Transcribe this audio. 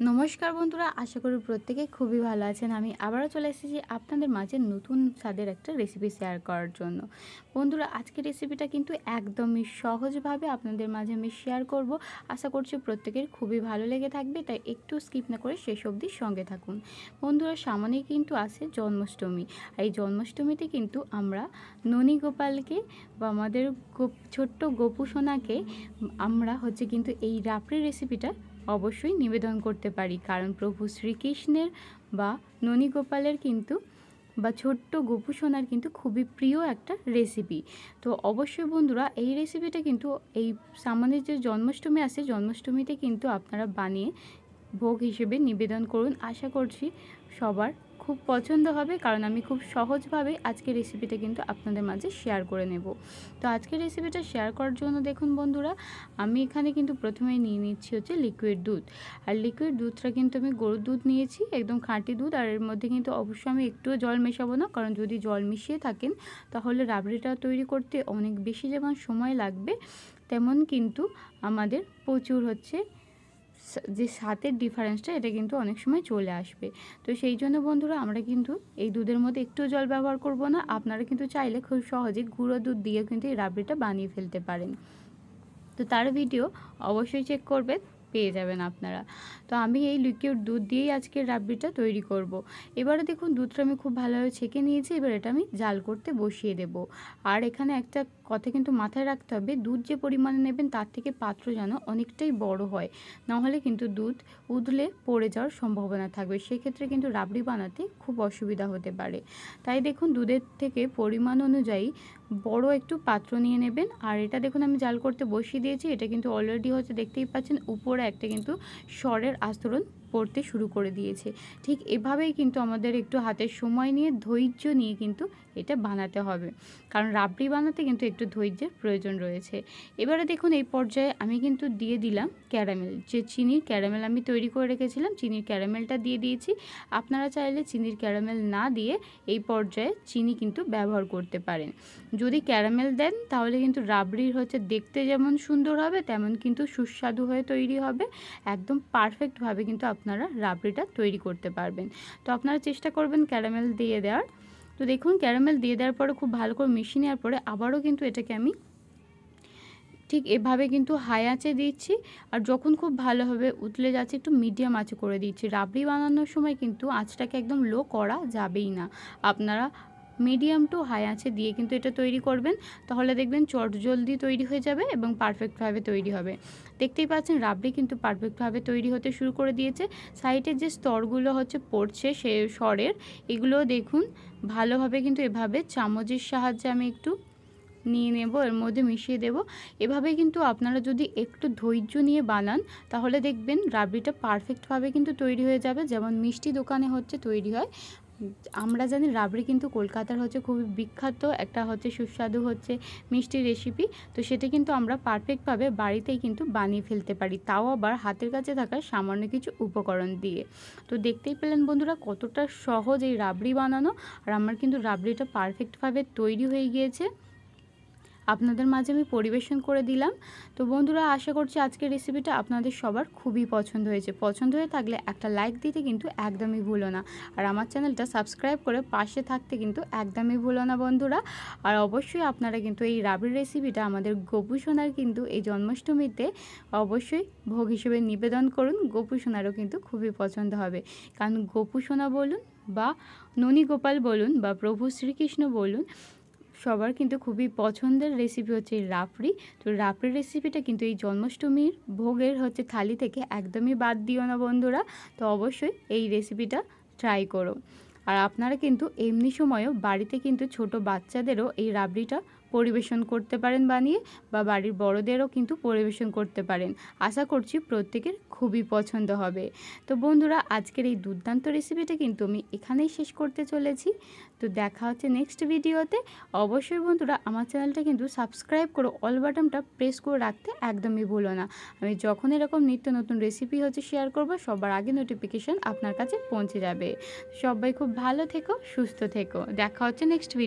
নমস্কার বন্ধুরা, আশা করি প্রত্যেকে খুবই ভালো আছেন। আমি আবারও চলে এসেছি আপনাদের মাঝে নতুন স্বাদের একটা রেসিপি শেয়ার করার জন্য। বন্ধুরা, আজকের রেসিপিটা কিন্তু একদমই সহজভাবে আপনাদের মাঝে আমি শেয়ার করব। আশা করছি প্রত্যেকের খুবই ভালো লেগে থাকবে, তাই একটু স্কিপ না করে শেষ অবধি সঙ্গে থাকুন। বন্ধুরা, সামনেই কিন্তু আসে জন্মাষ্টমী। আর এই জন্মাষ্টমীতে কিন্তু আমরা ননী গোপালকে বা আমাদের ছোট্ট গোপু সোনাকে আমরা কিন্তু এই রাবড়ি রেসিপিটা অবশ্যই নিবেদন করতে পারি, কারণ প্রভু শ্রীকৃষ্ণের বা ননী গোপালের কিন্তু বা ছোট্ট গোপু সোনার কিন্তু খুবই প্রিয় একটা রেসিপি। তো অবশ্যই বন্ধুরা, এই রেসিপিটা কিন্তু এই সামনে যে জন্মাষ্টমী আসে, জন্মাষ্টমীতে কিন্তু আপনারা বানিয়ে ভোগ হিসেবে নিবেদন করুন। আশা করছি সবার খুব পছন্দ হবে, কারণ আমি খুব সহজভাবে আজকের রেসিপিটা কিন্তু আপনাদের মাঝে শেয়ার করে নেব। তো আজকের রেসিপিটা শেয়ার করার জন্য দেখুন বন্ধুরা, আমি এখানে কিন্তু প্রথমেই নিয়ে নিচ্ছি লিকুইড দুধ। আর লিকুইড দুধটা কিন্তু আমি গরুর দুধ নিয়েছি, একদম খাঁটি দুধ। আর এর মধ্যে কিন্তু অবশ্যই আমি একটুও জল মেশাবো না, কারণ যদি জল মিশিয়ে থাকেন তাহলে রাবড়িটা তৈরি করতে অনেক বেশি যেমন সময় লাগবে, তেমন কিন্তু আমাদের প্রচুর যে স্বাদের ডিফারেন্সটা এটা কিন্তু অনেক সময় চলে আসবে। তো সেই জন্য বন্ধুরা, আমরা কিন্তু এই দুধের মধ্যে একটু জল ব্যবহার করব না। আপনারা কিন্তু চাইলে খুব সহজে গুঁড়ো দুধ দিয়ে কিন্তু এই রাবড়িটা বানিয়ে ফেলতে পারেন। তো তার ভিডিও অবশ্যই চেক করবেন, পেয়ে যাবেন আপনারা। তো আমি এই লিকুইড দুধ দিয়েই আজকের রাবড়িটা তৈরি করব। এবারে দেখুন, দুধটা আমি খুব ভালোভাবে ছেঁকে নিয়েছি। এবার এটা আমি জাল করতে বসিয়ে দেব। আর এখানে একটা কথা কিন্তু মাথায় রাখতে হবে, দুধ যে পরিমাণে নেবেন তার থেকে পাত্র যেন অনেকটাই বড় হয়, নাহলে কিন্তু দুধ উতলে পড়ে যাওয়ার সম্ভাবনা থাকবে। সেক্ষেত্রে কিন্তু রাবড়ি বানাতে খুব অসুবিধা হতে পারে। তাই দেখুন, দুধের থেকে পরিমাণ অনুযায়ী বড় একটু পাত্র নিয়ে নেবেন। আর এটা দেখুন, আমি জাল করতে বসিয়ে দিয়েছি। এটা কিন্তু অলরেডি দেখতেই পাচ্ছেন উপরে একটা কিন্তু স্বরের আস্তরণ পড়তে শুরু করে দিয়েছে। ঠিক এভাবেই কিন্তু আমাদের একটু হাতের সময় নিয়ে ধৈর্য নিয়ে কিন্তু এটা বানাতে হবে, কারণ রাবড়ি বানাতে কিন্তু একটু ধৈর্যের প্রয়োজন রয়েছে। এবারে দেখুন, এই পর্যায়ে আমি কিন্তু দিয়ে দিলাম ক্যারামেল। যে চিনির ক্যারামেল আমি তৈরি করে রেখেছিলাম, চিনির ক্যারামেলটা দিয়ে দিয়েছি। আপনারা চাইলে চিনির ক্যারামেল না দিয়ে এই পর্যায়ে চিনি কিন্তু ব্যবহার করতে পারেন। যদি ক্যারামেল দেন তাহলে কিন্তু রাবড়ির দেখতে যেমন সুন্দর হবে, তেমন কিন্তু সুস্বাদু হয়ে তৈরি হবে। একদম পারফেক্টভাবে কিন্তু আপনারা রাবড়িটা তৈরি করতে পারবেন। তো আপনারা চেষ্টা করবেন ক্যারামেল দিয়ে দেওয়ার। তো দেখুন, ক্যারামেল দিয়ে দেওয়ার পরে খুব ভালো করে মিশিয়ে নেওয়ার পরে আবারও কিন্তু এটাকে আমি ঠিক এভাবে কিন্তু হাই আঁচে দিচ্ছি। আর যখন খুব ভালোভাবে উতলে যাচ্ছে, একটু মিডিয়াম আঁচে করে দিচ্ছি। রাবড়ি বানানোর সময় কিন্তু আঁচটাকে একদম লো করা যাবেই না। আপনারা মিডিয়াম টু হাই আঁচে দিয়ে কিন্তু এটা তৈরি করবেন, তাহলে দেখবেন চটজলদি তৈরি হয়ে যাবে এবং পারফেক্টভাবে তৈরি হবে। দেখতেই পাচ্ছেন রাবড়ি কিন্তু পারফেক্টভাবে তৈরি হতে শুরু করে দিয়েছে। সাইডের যে স্তরগুলো পড়ছে সে স্বরের, এগুলো দেখুন ভালোভাবে কিন্তু এভাবে চামচের সাহায্যে আমি একটু নিয়ে নেব, এর মধ্যে মিশিয়ে দেব। এভাবে কিন্তু আপনারা যদি একটু ধৈর্য নিয়ে বানান, তাহলে দেখবেন রাবড়িটা পারফেক্টভাবে কিন্তু তৈরি হয়ে যাবে, যেমন মিষ্টি দোকানে তৈরি হয়। আমরা জানি রাবড়ি কিন্তু কলকাতার খুবই বিখ্যাত একটা সুস্বাদু মিষ্টি রেসিপি। তো সেটা কিন্তু আমরা পারফেক্টভাবে বাড়িতেই কিন্তু বানিয়ে ফেলতে পারি, তাও আবার হাতের কাছে থাকা সামান্য কিছু উপকরণ দিয়ে। তো দেখতেই পেলেন বন্ধুরা কতটা সহজ এই রাবড়ি বানানো। আর আমার কিন্তু রাবড়িটা পারফেক্টভাবে তৈরি হয়ে গিয়েছে, আপনাদের মাঝে আমি পরিবেশন করে দিলাম। তো বন্ধুরা, আশা করছি আজকের রেসিপিটা আপনাদের সবার খুবই পছন্দ হয়েছে। পছন্দ হয়ে থাকলে একটা লাইক দিতে কিন্তু একদমই ভুলো না। আর আমার চ্যানেলটা সাবস্ক্রাইব করে পাশে থাকতে কিন্তু একদমই ভুলো না বন্ধুরা। আর অবশ্যই আপনারা কিন্তু এই রাবড়ির রেসিপিটা আমাদের গোপু সোনার কিন্তু এই জন্মাষ্টমীতে অবশ্যই ভোগ হিসেবে নিবেদন করুন। গোপু সোনারও কিন্তু খুবই পছন্দ হবে, কারণ গোপু সোনা বলুন বা ননী গোপাল বলুন বা প্রভু শ্রীকৃষ্ণ বলুন, সবার কিন্তু খুবই পছন্দের রেসিপি এই রাবড়ি। তো রাবড়ির রেসিপিটা কিন্তু এই জন্মাষ্টমীর ভোগের থালি থেকে একদমই বাদ দিও না বন্ধুরা। তো অবশ্যই এই রেসিপিটা ট্রাই করো। আর আপনারা কিন্তু এমনি সময়েও বাড়িতে কিন্তু ছোট বাচ্চাদেরও এই রাবড়িটা পরিবেশন করতে পারেন বানিয়ে, বা বাড়ির বড়দেরও কিন্তু পরিবেশন করতে পারেন। আশা করছি প্রত্যেকের খুবই পছন্দ হবে। তো বন্ধুরা, আজকের এই দুর্দান্ত রেসিপিটা কিন্তু আমি এখানেই শেষ করতে চলেছি। তো দেখা হচ্ছে নেক্সট ভিডিওতে। অবশ্যই বন্ধুরা, আমার চ্যানেলটা কিন্তু সাবস্ক্রাইব করে অল বাটনটা প্রেস করে রাখতে একদমই ভুলো না। আমি যখন এরকম নিত্য নতুন রেসিপি শেয়ার করব, সবার আগে নোটিফিকেশান আপনার কাছে পৌঁছে যাবে। সবাই খুব ভালো থেকো, সুস্থ থেকো। দেখা হচ্ছে নেক্সট ভিডিও।